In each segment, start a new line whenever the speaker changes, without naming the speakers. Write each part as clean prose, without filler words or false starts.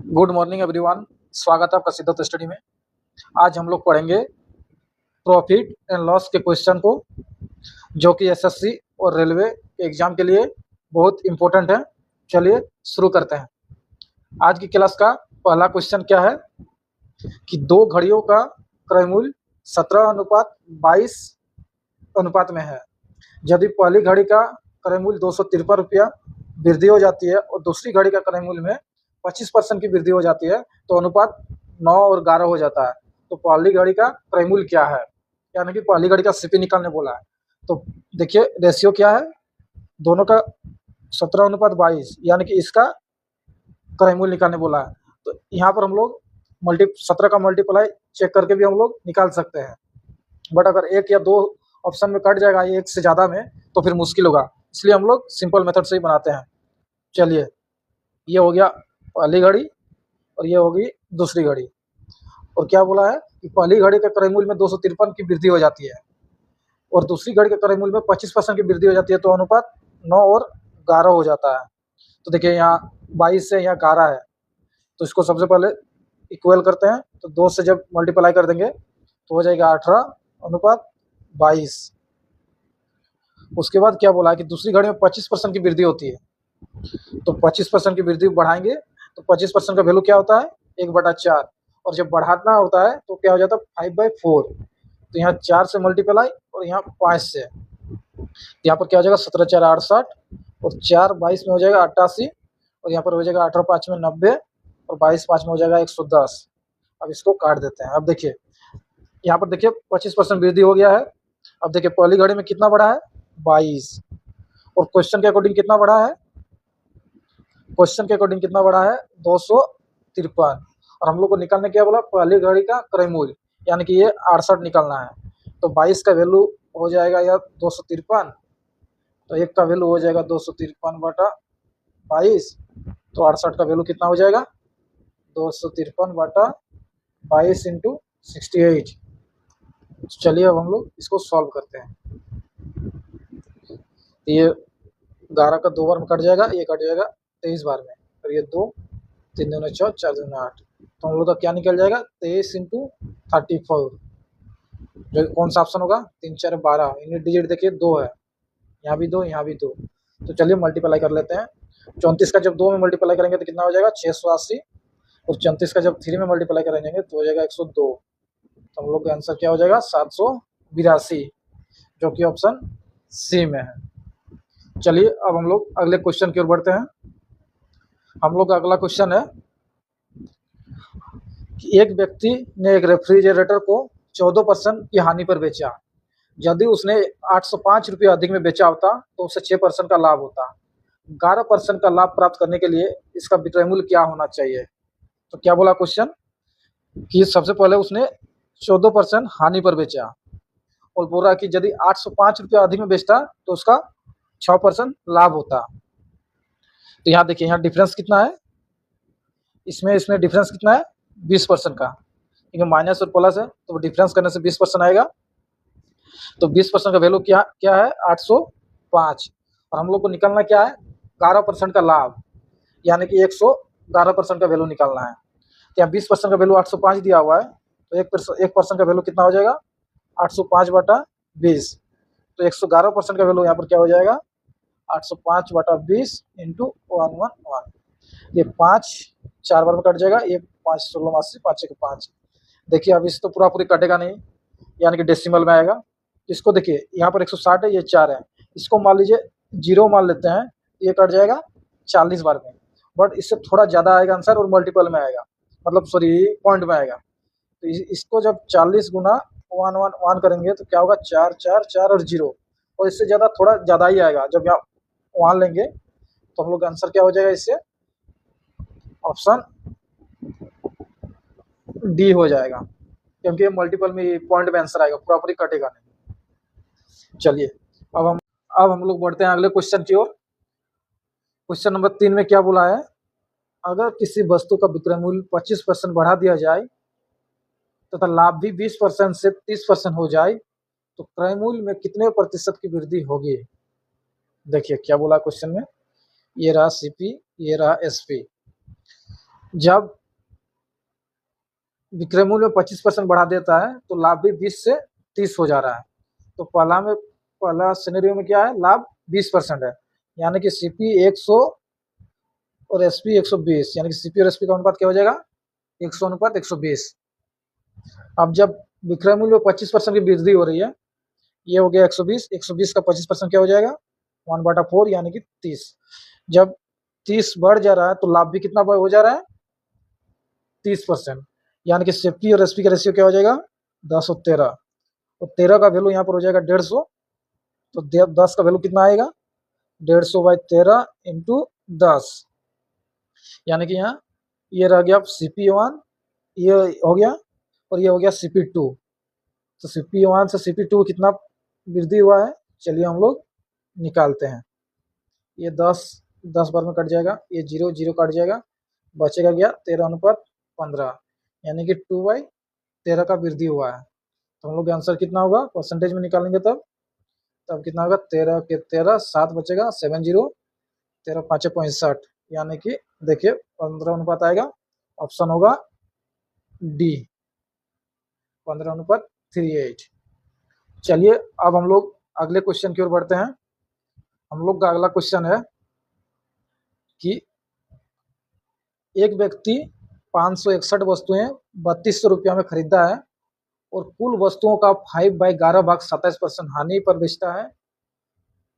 Good morning everyone. स्वागत है आपका सिद्धार्थ स्टडी में। आज हम लोग पढ़ेंगे प्रॉफिट एंड लॉस के क्वेश्चन को, जो कि एसएससी और रेलवे एग्जाम के लिए बहुत इंपॉर्टेंट है। चलिए शुरू करते हैं। आज की क्लास का पहला क्वेश्चन क्या है कि दो घड़ियों का क्रय मूल्य 17:22 अनुपात में है। यदि पहली घड़ी का क्रय मूल्य 253 रुपया वृद्धि हो जाती है और दूसरी घड़ी का क्रय मूल्य में 25% की वृद्धि हो जाती है तो अनुपात 9 और 11 हो जाता है। तो पहली घड़ी का क्रय मूल्य क्या है, यानी कि पहली घड़ी का सीपी निकालने बोला है। तो देखिए रेशियो क्या है, दोनों का 17:22, यानी कि इसका क्रय मूल्य निकालने बोला है। तो यहाँ पर हम लोग 17 का मल्टीप्लाई चेक करके भी हम लोग निकाल सकते हैं, बट अगर एक या दो ऑप्शन में कट जाएगा एक से ज़्यादा में तो फिर मुश्किल होगा, इसलिए हम लोग सिंपल मेथड से ही बनाते हैं। चलिए, ये हो गया पहली घड़ी और ये होगी दूसरी घड़ी। और क्या बोला है कि पहली घड़ी के क्रय मूल्य में 253 की वृद्धि हो जाती है और दूसरी घड़ी के क्रय मूल्य में 25% की वृद्धि हो जाती है, तो अनुपात 9 और 11 हो जाता है। तो देखिए यहाँ 22 से यहाँ 11 है, तो इसको सबसे पहले इक्वल करते हैं। तो 2 से जब मल्टीप्लाई कर देंगे तो हो जाएगा 18:22। उसके बाद क्या बोला है कि दूसरी घड़ी में 25% की वृद्धि होती है, तो 25% की वृद्धि बढ़ाएंगे तो 25% का वैल्यू क्या होता है 1/4, और जब बढ़ाना होता है तो क्या हो जाता है 5/4। तो यहाँ 4 से मल्टीप्लाई और यहाँ 5 से, यहाँ पर क्या हो जाएगा 17×4 68 और 4×22 में हो जाएगा 88 और यहाँ पर हो जाएगा 18×5 में 90 और 22×5 में हो जाएगा 110। अब इसको काट देते हैं। अब देखिए यहाँ पर देखिए 25% वृद्धि हो गया है। अब देखिए पहली घड़ी में कितना बढ़ा है 22, और क्वेश्चन के अकॉर्डिंग कितना बढ़ा है, क्वेश्चन के अकॉर्डिंग कितना बढ़ा है 253। और हम लोग को निकालने क्या बोला, पहली घड़ी का क्रय मूल्य, यानी कि ये 68 निकालना है। तो 22 का वैल्यू हो जाएगा या 253, तो एक का वैल्यू हो जाएगा 253/22, तो 68 का वैल्यू कितना हो जाएगा 253/22 इंटू 68। चलिए अब हम लोग इसको सॉल्व करते हैं। ये 11 का 2 बार में कट जाएगा, ये कट जाएगा 23 बार में, और ये 2 3 दूनी 4 4 दूनी 8, तो हम लोग का क्या निकल जाएगा 23 इंटू 34। जो कौन सा ऑप्शन होगा 3 4 12, यूनिट डिजिट देखिए 2 है, यहाँ भी 2 यहाँ भी 2। तो चलिए मल्टीप्लाई कर लेते हैं। 34 का जब 2 में मल्टीप्लाई करेंगे तो कितना हो जाएगा 680, और 34 का जब 3 में मल्टीप्लाई करेंगे तो हो जाएगा 102। तो हम लोग का आंसर क्या हो जाएगा 782, जो कि ऑप्शन सी में है। चलिए अब हम लोग अगले क्वेश्चन की ओर बढ़ते हैं। हम लोग का अगला क्वेश्चन है कि एक व्यक्ति ने एक रेफ्रिजरेटर को 14% की हानि पर बेचा। यदि उसने 805 रुपये अधिक में बेचा होता तो उसे 6% का लाभ होता। 11% का लाभ प्राप्त करने के लिए इसका विक्रय मूल्य क्या होना चाहिए। तो क्या बोला क्वेश्चन कि सबसे पहले उसने 14% हानि पर बेचा और बोल रहा है कि यदि 805 रुपया अधिक में बेचता तो उसका 6% लाभ होता। तो यहाँ देखिए यहाँ डिफरेंस कितना है, इसमें डिफरेंस कितना है 20% का, क्योंकि माइनस और प्लस है तो डिफरेंस करने से 20% आएगा। तो 20% का वैल्यू क्या क्या है 805, और हम लोग को निकालना क्या है 11% का लाभ, यानी कि 111% का वैल्यू निकालना है। तो यहाँ 20% का वैल्यू 805 दिया हुआ है, तो 1% का वैल्यू कितना हो जाएगा 805/20, तो 111% का वैल्यू यहाँ पर क्या हो जाएगा 805/20 इंटू 111। ये 5 4 बार में कट जाएगा, ये 5 16 80 5 1 5। देखिए अब इस तो पूरा पूरी कटेगा नहीं, यानी कि डेसिमल में आएगा। इसको देखिए यहाँ पर 160 है, ये 4 है, इसको मान लीजिए 0 मान लेते हैं, ये कट जाएगा 40 बार में, बट इससे थोड़ा ज़्यादा आएगा आंसर और मल्टीपल में आएगा, मतलब सॉरी पॉइंट में आएगा। तो इसको जब 40 गुना 1 करेंगे तो क्या होगा 4 4 4 और 0, और इससे ज़्यादा थोड़ा ज़्यादा ही आएगा। जब यहाँ 1 लेंगे तो हम लोग का आंसर क्या हो जाएगा, इससे ऑप्शन डी हो जाएगा, क्योंकि ये मल्टीपल में पॉइंट में आंसर आएगा, पूरा पूरी कटेगा नहीं। चलिए अब हम लोग बढ़ते हैं अगले क्वेश्चन की ओर। क्वेश्चन नंबर 3 में क्या बोला है, अगर किसी वस्तु का विक्रय मूल्य 25% बढ़ा दिया जाए तथा लाभ भी 20% से 30% हो जाए तो क्रय मूल्य में कितने प्रतिशत की वृद्धि होगी। देखिए क्या बोला क्वेश्चन में, ये रहा सीपी, ये रहा एसपी। जब विक्रय मूल्य में 25% बढ़ा देता है तो लाभ भी 20 से 30 हो जा रहा है। तो पहला सिनेरियो में क्या है, लाभ 20% है, यानी कि सीपी 100 और एसपी 120, यानी कि सीपी और एसपी का अनुपात क्या हो जाएगा, 100 अनुपात 120। अब जब विक्रय मूल्य में 25% की वृद्धि हो रही है, ये हो गया 120, 120 का 25% क्या हो जाएगा, 1/4 यानी कि 30। जब 30 बढ़ जा रहा है तो लाभ भी कितना हो जा रहा है, 30%, यानी कि सेफ्टी और एसपी का रेशियो क्या हो जाएगा, 10 और 13। तो 13 का वैल्यू यहाँ पर हो जाएगा 150। तो 10 का वैल्यू कितना आएगा, 150/13 इंटू 10, यानी कि यहाँ ये रह गया CP1, ये हो गया, और ये हो गया CP2। तो CP1 से CP2 कितना वृद्धि हुआ है, चलिए हम लोग निकालते हैं। ये 10 बार में कट जाएगा, ये 0 0 कट जाएगा, बचेगा क्या, 13:15, यानी कि 2/13 का वृद्धि हुआ है। तो हम लोग आंसर कितना होगा, परसेंटेज में निकालेंगे तब कितना होगा, 13 के 13, 7 बचेगा, 70, 13 5 65, यानी कि देखिए 15 अनुपात आएगा, ऑप्शन होगा डी, 15:38। चलिए अब हम लोग अगले क्वेश्चन की ओर बढ़ते हैं। हम लोग का अगला क्वेश्चन है कि एक व्यक्ति 561 वस्तुएं 3200 रुपया में खरीदता है और कुल वस्तुओं का 5/11 भाग 27% हानि पर बेचता है,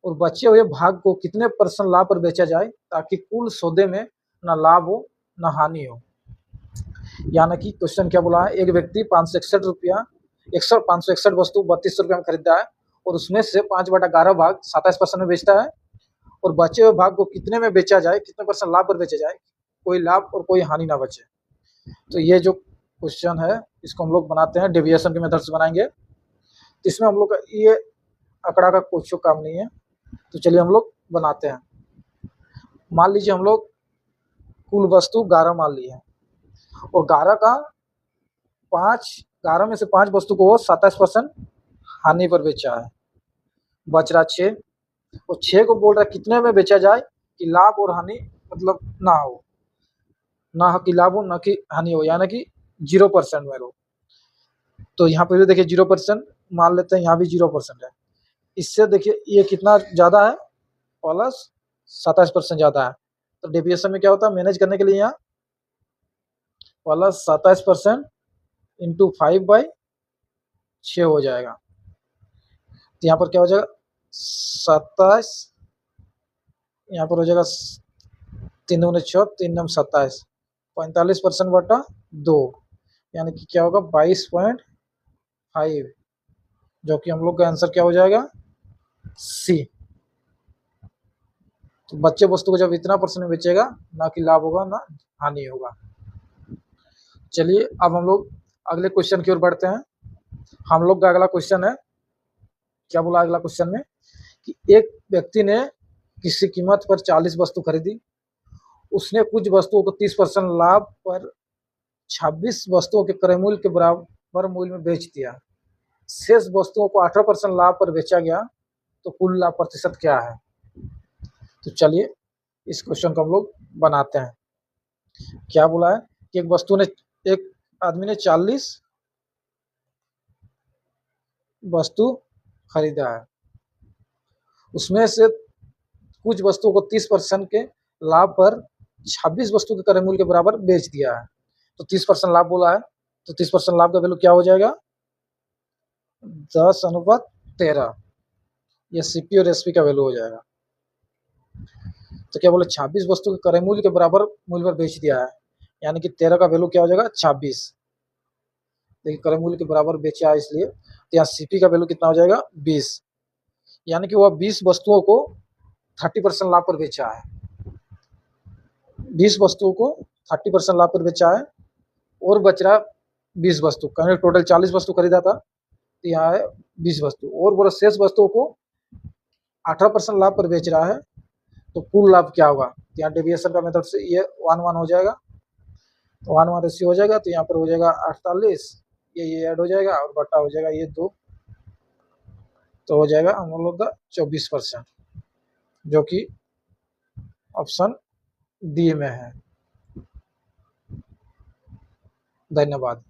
और बचे हुए भाग को कितने % लाभ पर बेचा जाए ताकि कुल सौदे में न लाभ हो न हानि हो। यानी कि क्वेश्चन क्या बोला है, एक व्यक्ति 561 वस्तु 3200 रुपया में खरीदता है और उसमें से 5/11 भाग 27% में बेचता है, और बचे हुए भाग को कितने में बेचा जाए, कितने % लाभ पर बेचा जाए, कोई लाभ और कोई हानि ना बचे। तो ये जो क्वेश्चन है इसको हम लोग बनाते हैं, डेविएशन के मेथड से बनाएंगे। तो इसमें हम लोग का ये आंकड़ा का कुछ काम नहीं है, तो चलिए हम लोग बनाते हैं। मान लीजिए हम लोग कुल वस्तु 11 मान लिए हैं, और 11 में से 5 वस्तु को 27% हानि पर बेचा है, बच रहा 6, और 6 को बोल रहा है कितने में बेचा जाए कि लाभ और हानि मतलब ना हो, ना कि लाभ हो ना कि हानि हो, यानी कि 0% में हो। तो यहाँ पे भी देखिए 0% मान लेते हैं, यहाँ भी 0% है। इससे देखिए ये कितना ज़्यादा है, प्लस 27% ज़्यादा है। तो डेविएशन में क्या होता है, मैनेज करने के लिए यहाँ प्लस 27% इंटू 5/6 हो जाएगा। तो यहाँ पर क्या हो जाएगा, 27, यहाँ पर हो जाएगा 3 दूनी 6, 3 दूनी 27, 45%/2, यानी कि क्या होगा 22.5, जो कि हम लोग का आंसर क्या हो जाएगा, सी। तो बच्चे वस्तु को जब इतना % बेचेगा, ना कि लाभ होगा ना हानि होगा। चलिए अब हम लोग अगले क्वेश्चन की ओर बढ़ते हैं। हम लोग का अगला क्वेश्चन है, क्या बोला अगला क्वेश्चन में, कि एक व्यक्ति ने किसी कीमत पर 40 वस्तु खरीदी, उसने कुछ वस्तुओं को 30% लाभ पर 26 वस्तुओं के क्रय मूल्य के बराबर मूल्य में बेच दिया, शेष वस्तुओं को 18% लाभ पर बेचा गया, तो कुल लाभ प्रतिशत क्या है। तो चलिए इस क्वेश्चन को हम लोग बनाते हैं। क्या बोला है कि एक आदमी ने 40 वस्तु खरीदा है, उसमें से कुछ वस्तुओं को 30% के लाभ पर 26 वस्तु के क्रय मूल्य के बराबर बेच दिया है। तो 30% लाभ बोला है, तो 30% लाभ का वैल्यू क्या हो जाएगा, 10/13, ये सीपी और एसपी का वैल्यू हो जाएगा। तो क्या बोले 26 वस्तु के क्रय मूल्य के बराबर मूल्य पर बेच दिया है, यानी कि 13 का वैल्यू क्या हो जाएगा, 26। देखिए क्रय मूल्य के बराबर बेचा है इसलिए, तो यहाँ सीपी का वैल्यू कितना हो जाएगा, 20, यानी कि वह 20 वस्तुओं को 30% लाभ पर बेचा है, 20 वस्तुओं को 30% लाभ पर बेचा है, और बच रहा 20 वस्तु, कहने टोटल 40 वस्तु खरीदा था, तो यहाँ है 20 वस्तु, और बोला शेष वस्तुओं को 18% लाभ पर बेच रहा है, तो कुल लाभ क्या होगा। यहाँ डेविएशन का मेथड से ये 1:1 हो जाएगा, तो 1:1 रेशियो हो जाएगा, तो यहाँ पर हो जाएगा 48, ये ऐड हो जाएगा और बटा हो जाएगा ये 2, तो हो जाएगा हम लोग का 24%, जो कि ऑप्शन डी में है। धन्यवाद।